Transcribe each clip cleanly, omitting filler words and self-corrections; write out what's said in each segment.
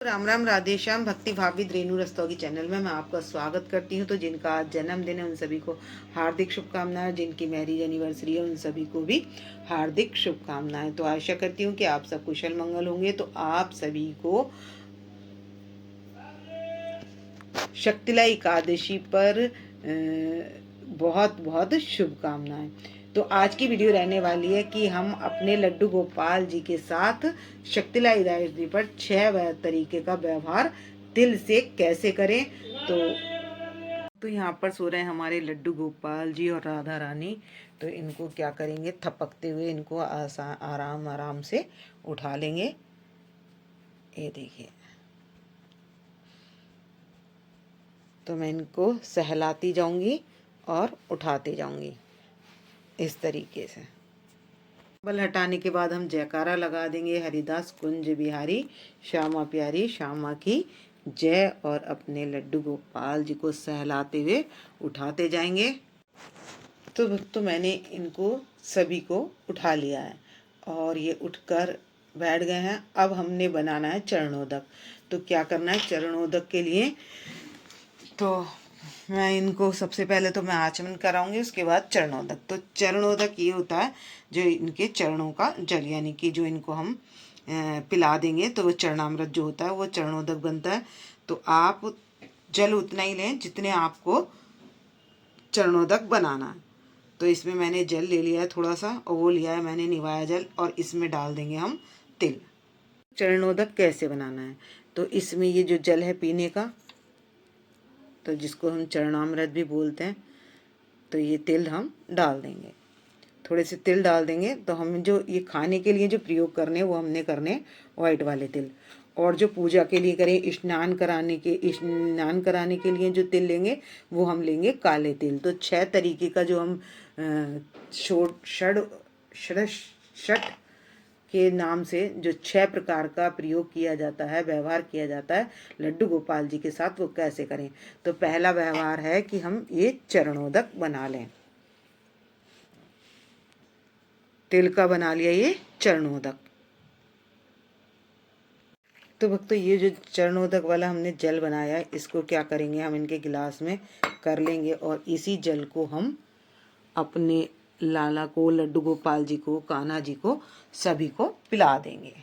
राम राम राधे श्याम। भक्ति भावित रेणु रस्तोगी चैनल में मैं आपका स्वागत करती हूँ। तो जिनका आज जन्मदिन है उन सभी को हार्दिक शुभकामनाएं, जिनकी मैरिज एनिवर्सरी है उन सभी को भी हार्दिक शुभकामनाएं। तो आशा करती हूँ कि आप सब कुशल मंगल होंगे। तो आप सभी को शक्तिला एकादशी पर बहुत बहुत शुभकामनाएं। तो आज की वीडियो रहने वाली है कि हम अपने लड्डू गोपाल जी के साथ शक्तिला एकादशी पर 6 तरीके का व्यवहार तिल से कैसे करें। तो यहाँ पर सो रहे हैं हमारे लड्डू गोपाल जी और राधा रानी। तो इनको क्या करेंगे, थपकते हुए इनको आराम आराम से उठा लेंगे। ये देखिए, तो मैं इनको सहलाती जाऊंगी और उठाते जाऊंगी इस तरीके से। बल हटाने के बाद हम जयकारा लगा देंगे, हरिदास कुंज बिहारी श्यामा प्यारी श्यामा की जय, और अपने लड्डू गोपाल जी को सहलाते हुए उठाते जाएंगे। तो मैंने इनको सभी को उठा लिया है और ये उठकर बैठ गए हैं। अब हमने बनाना है चरणोदक। तो क्या करना है चरणोदक के लिए, तो मैं इनको सबसे पहले तो मैं आचमन कराऊंगी, उसके बाद चरणोदक। तो चरणोदक ये होता है जो इनके चरणों का जल, यानी कि जो इनको हम पिला देंगे तो वो चरणामृत जो होता है वो चरणोदक बनता है। तो आप जल उतना ही लें जितने आपको चरणोदक बनाना है। तो इसमें मैंने जल ले लिया है थोड़ा सा, और वो लिया है मैंने निवाया जल, और इसमें डाल देंगे हम तिल। चरणोदक कैसे बनाना है, तो इसमें ये जो जल है पीने का, तो जिसको हम चरणामृत भी बोलते हैं, तो ये तिल हम डाल देंगे। थोड़े से तिल डाल देंगे। तो हम जो ये खाने के लिए जो प्रयोग करने वो हमने करने वाइट वाले तिल, और जो पूजा के लिए करें स्नान कराने के लिए जो तिल लेंगे वो हम लेंगे काले तिल। तो 6 तरीके का जो हम षट के नाम से जो 6 प्रकार का प्रयोग किया जाता है, व्यवहार किया जाता है लड्डू गोपाल जी के साथ, वो कैसे करें। तो पहला व्यवहार है कि हम ये चरणोदक बना लें। तिल का बना लिया ये चरणोदक। तो भक्तों ये जो चरणोदक वाला हमने जल बनाया है, इसको क्या करेंगे, हम इनके गिलास में कर लेंगे और इसी जल को हम अपने लाला को, लड्डू गोपाल जी को, कान्हा जी को, सभी को पिला देंगे।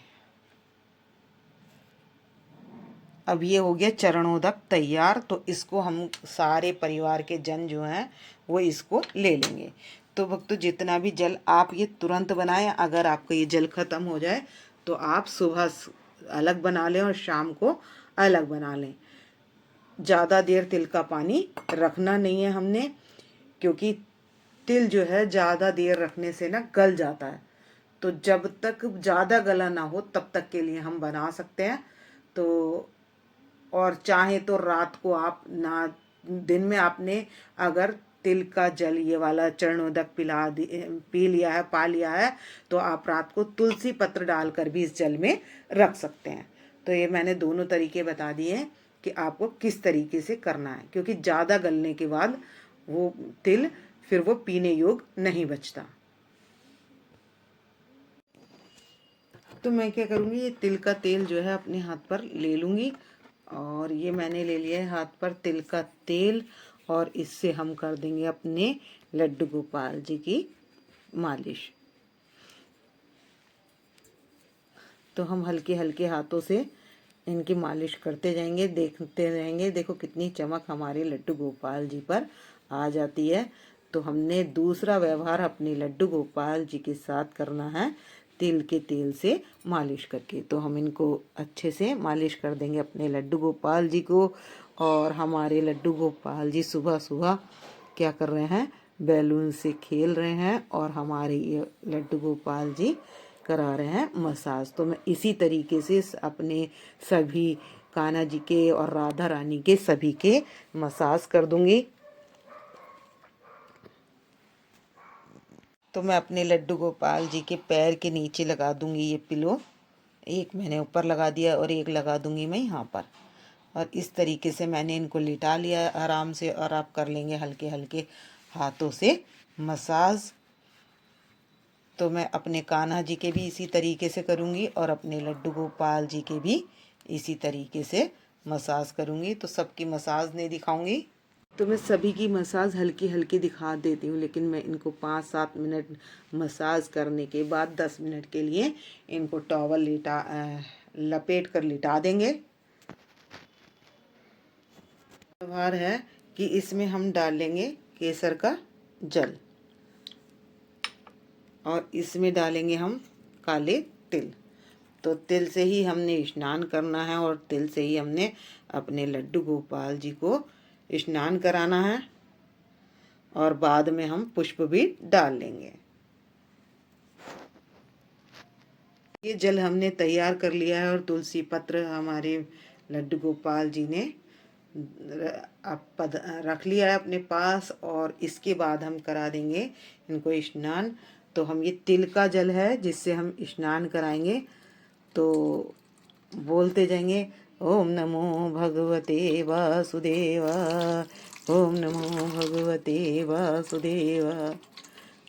अब ये हो गया चरणोदक तैयार। तो इसको हम सारे परिवार के जन जो हैं वो इसको ले लेंगे। तो भक्तों जितना भी जल आप ये तुरंत बनाएं, अगर आपका ये जल खत्म हो जाए तो आप सुबह अलग बना लें और शाम को अलग बना लें। ज़्यादा देर तिल का पानी रखना नहीं है हमने, क्योंकि तिल जो है ज़्यादा देर रखने से ना गल जाता है। तो जब तक ज़्यादा गला ना हो तब तक के लिए हम बना सकते हैं। तो और चाहे तो रात को आप ना, दिन में आपने अगर तिल का जल ये वाला चरणोदक पी लिया है, पा लिया है, तो आप रात को तुलसी पत्र डालकर भी इस जल में रख सकते हैं। तो ये मैंने दोनों तरीके बता दिए हैं कि आपको किस तरीके से करना है, क्योंकि ज़्यादा गलने के बाद वो तिल फिर वो पीने योग्य नहीं बचता। तो मैं क्या करूँगी, ये तिल का तेल जो है अपने हाथ पर ले लूँगी, और ये मैंने ले लिया है हाथ पर तिल का तेल, और इससे हम कर देंगे अपने लड्डू गोपाल जी की मालिश। तो हम हल्के हल्के हाथों से इनकी मालिश करते जाएंगे, देखते रहेंगे। देखो कितनी चमक हमारे लड्डू गोपाल जी पर आ जाती है। तो हमने दूसरा व्यवहार अपने लड्डू गोपाल जी के साथ करना है, तिल के तेल से मालिश करके। तो हम इनको अच्छे से मालिश कर देंगे अपने लड्डू गोपाल जी को। और हमारे लड्डू गोपाल जी सुबह सुबह क्या कर रहे हैं, बैलून से खेल रहे हैं, और हमारे ये लड्डू गोपाल जी करा रहे हैं मसाज। तो मैं इसी तरीके से अपने सभी कान्हा जी के और राधा रानी के सभी के मसाज कर दूंगी। तो मैं अपने लड्डू गोपाल जी के पैर के नीचे लगा दूंगी ये पिलो। एक मैंने ऊपर लगा दिया और एक लगा दूंगी मैं यहाँ पर, और इस तरीके से मैंने इनको लिटा लिया आराम से। और आप कर लेंगे हल्के हल्के हाथों से मसाज। तो मैं अपने कान्हा जी के भी इसी तरीके से करूँगी और अपने लड्डू गोपाल जी के भी इसी तरीके से मसाज करूँगी। तो सबकी मसाज नहीं दिखाऊंगी, तो मैं सभी की मसाज हल्की हल्की दिखा देती हूँ, लेकिन मैं इनको 5-7 मिनट मसाज करने के बाद 10 मिनट के लिए इनको टॉवल लपेट कर लिटा देंगे। व्यवहार है कि इसमें हम डालेंगे केसर का जल और इसमें डालेंगे हम काले तिल। तो तिल से ही हमने स्नान करना है और तिल से ही हमने अपने लड्डू गोपाल जी को स्नान कराना है और बाद में हम पुष्प भी डाल लेंगे। ये जल हमने तैयार कर लिया है और तुलसी पत्र हमारे लड्डू गोपाल जी ने रख लिया है अपने पास और इसके बाद हम करा देंगे इनको स्नान। तो हम ये तिल का जल है जिससे हम स्नान कराएंगे। तो बोलते जाएंगे ओम नमो भगवते वासुदेवा, ओम नमो भगवते वासुदेवा।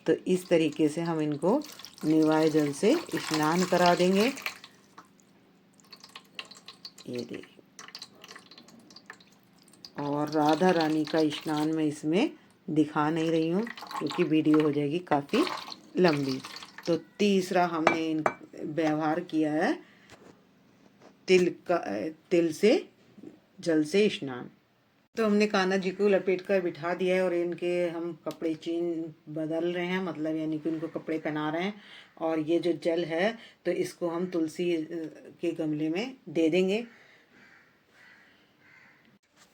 तो इस तरीके से हम इनको निवाय जल से स्नान करा देंगे। ये देखिए, और राधा रानी का स्नान मैं इसमें दिखा नहीं रही हूँ क्योंकि वीडियो हो जाएगी काफ़ी लंबी। तो तीसरा हमने व्यवहार किया है तिल से जल से स्नान। तो हमने कान्हा जी को लपेट कर बिठा दिया है और इनके हम कपड़े बदल रहे हैं, मतलब यानी कि उनको कपड़े पहना रहे हैं। और ये जो जल है तो इसको हम तुलसी के गमले में दे देंगे।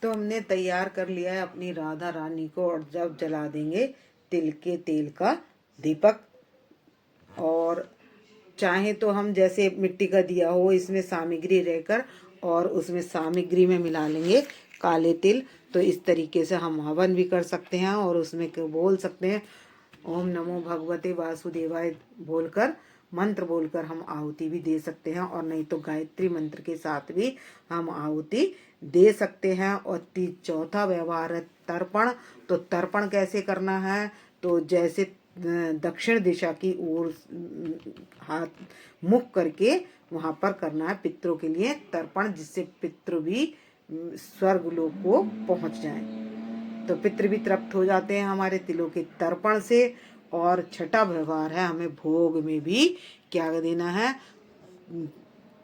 तो हमने तैयार कर लिया है अपनी राधा रानी को और जब जला देंगे तिल के तेल का दीपक। और चाहे तो हम जैसे मिट्टी का दिया हो इसमें सामग्री रहकर और उसमें सामग्री में मिला लेंगे काले तिल। तो इस तरीके से हम हवन भी कर सकते हैं और उसमें बोल सकते हैं ओम नमो भगवते वासुदेवाय बोलकर, मंत्र बोलकर हम आहुति भी दे सकते हैं। और नहीं तो गायत्री मंत्र के साथ भी हम आहुति दे सकते हैं। और चौथा व्यवहार है तर्पण। तो तर्पण कैसे करना है, तो जैसे दक्षिण दिशा की ओर हाथ मुख करके वहाँ पर करना है पितरों के लिए तर्पण, जिससे पितृ भी स्वर्ग लोक को पहुँच जाएं। तो पितृ भी तृप्त हो जाते हैं हमारे तिलों के तर्पण से। और छठा व्यवहार है हमें भोग में भी क्या देना है,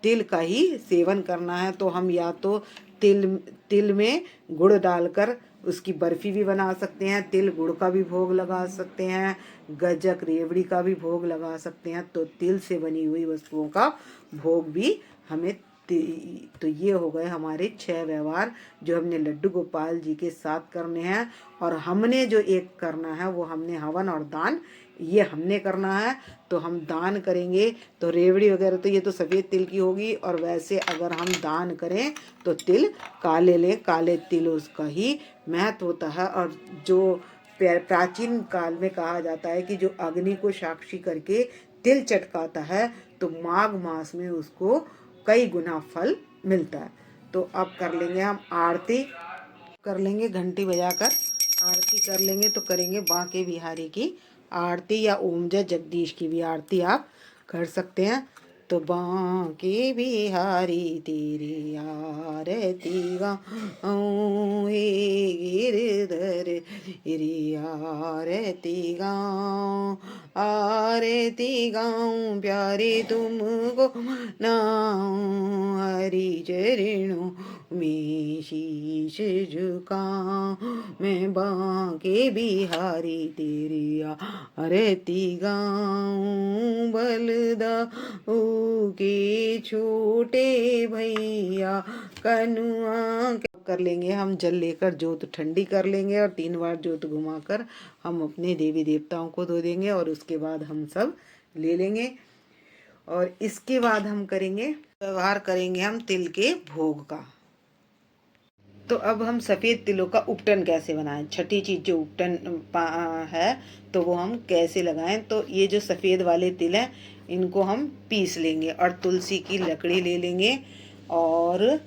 तिल का ही सेवन करना है। तो हम या तो तिल में गुड़ डालकर उसकी बर्फी भी बना सकते हैं, तिल गुड़ का भी भोग लगा सकते हैं, गज्जक रेवड़ी का भी भोग लगा सकते हैं। तो तिल से बनी हुई वस्तुओं का भोग भी हमें तो ये हो गए हमारे 6 व्यवहार जो हमने लड्डू गोपाल जी के साथ करने हैं। और हमने जो एक करना है वो हमने हवन और दान ये हमने करना है। तो हम दान करेंगे तो रेवड़ी वगैरह तो ये तो सफ़ेद तिल की होगी, और वैसे अगर हम दान करें तो तिल काले लें, काले तिल उसका ही महत्व होता है। और जो प्राचीन काल में कहा जाता है कि जो अग्नि को साक्षी करके तिल चटकाता है तो माघ मास में उसको कई गुना फल मिलता है। तो अब कर लेंगे हम आरती, कर लेंगे घंटी बजाकर आरती कर लेंगे। तो करेंगे बांके बिहारी की आरती या ओम जय जगदीश की भी आरती आप कर सकते हैं। तो बांके बिहारी तेरी आरती गाऊं, हे गिरधर तेरी आरती गाऊं, आरती गाऊं प्यारे तुमको नाऊं, हरि चरणों में शीश झुकाऊं, मैं बांके बिहारी तेरी आरती गाऊं, बलदाऊ के छोटे भैया कनुआ। कर लेंगे हम जल लेकर जोत ठंडी कर लेंगे और 3 बार जोत घुमाकर हम अपने देवी देवताओं को धो देंगे और उसके बाद हम सब ले लेंगे। और इसके बाद हम करेंगे व्यवहार करेंगे हम तिल के भोग का। तो अब हम सफ़ेद तिलों का उपटन कैसे बनाएं, छठी चीज़ जो उपटन है तो वो हम कैसे लगाएं। तो ये जो सफ़ेद वाले तिल हैं इनको हम पीस लेंगे और तुलसी की लकड़ी ले लेंगे और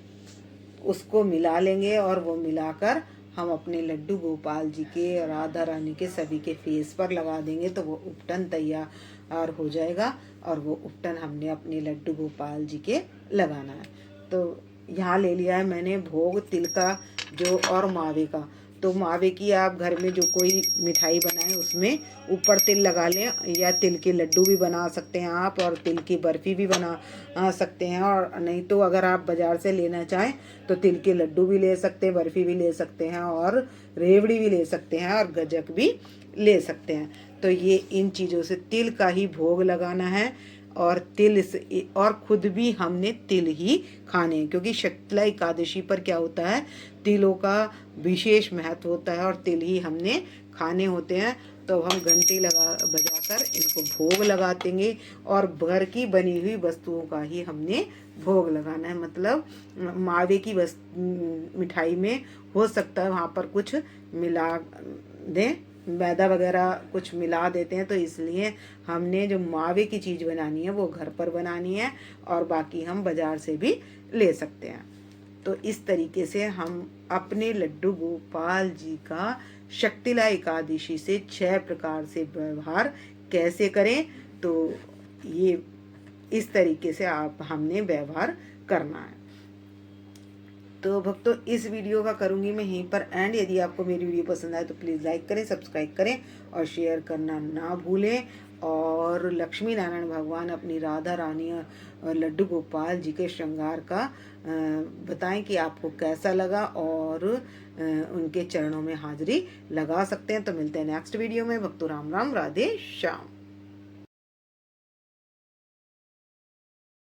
उसको मिला लेंगे। और वो मिलाकर हम अपने लड्डू गोपाल जी के, राधा रानी के सभी के फेस पर लगा देंगे। तो वो उपटन तैयार हो जाएगा और वो उपटन हमने अपने लड्डू गोपाल जी के लगाना है। तो यहाँ ले लिया है मैंने भोग तिल का जो और मावे का। तो मावे की आप घर में जो कोई मिठाई बनाएं उसमें ऊपर तिल लगा लें, या तिल के लड्डू भी बना सकते हैं आप, और तिल की बर्फ़ी भी बना सकते हैं। और नहीं तो अगर आप बाज़ार से लेना चाहें तो तिल के लड्डू भी ले सकते हैं, बर्फ़ी भी ले सकते हैं, और रेवड़ी भी ले सकते हैं, और गज्जक भी ले सकते हैं। तो ये इन चीज़ों से तिल का ही भोग लगाना है, और तिल से, और खुद भी हमने तिल ही खाने हैं, क्योंकि शीतला एकादशी पर क्या होता है, तिलों का विशेष महत्व होता है और तिल ही हमने खाने होते हैं। तो हम घंटी बजाकर इनको भोग लगा देंगे, और घर की बनी हुई वस्तुओं का ही हमने भोग लगाना है। मतलब मावे की मिठाई में हो सकता है वहाँ पर कुछ मिला दें, मैदा वगैरह कुछ मिला देते हैं, तो इसलिए हमने जो मावे की चीज़ बनानी है वो घर पर बनानी है, और बाकी हम बाज़ार से भी ले सकते हैं। तो इस तरीके से हम अपने लड्डू गोपाल जी का शक्तिला एकादशी से 6 प्रकार से व्यवहार कैसे करें, तो ये इस तरीके से हमने व्यवहार करना है। तो भक्तों, इस वीडियो का करूँगी मैं यहीं पर एंड। यदि आपको मेरी वीडियो पसंद आए तो प्लीज़ लाइक करें, सब्सक्राइब करें और शेयर करना ना भूलें। और लक्ष्मी नारायण भगवान अपनी राधा रानी और लड्डू गोपाल जी के श्रृंगार का बताएं कि आपको कैसा लगा, और उनके चरणों में हाजिरी लगा सकते हैं। तो मिलते हैं नेक्स्ट वीडियो में। भक्तों राम राम, राधे श्याम।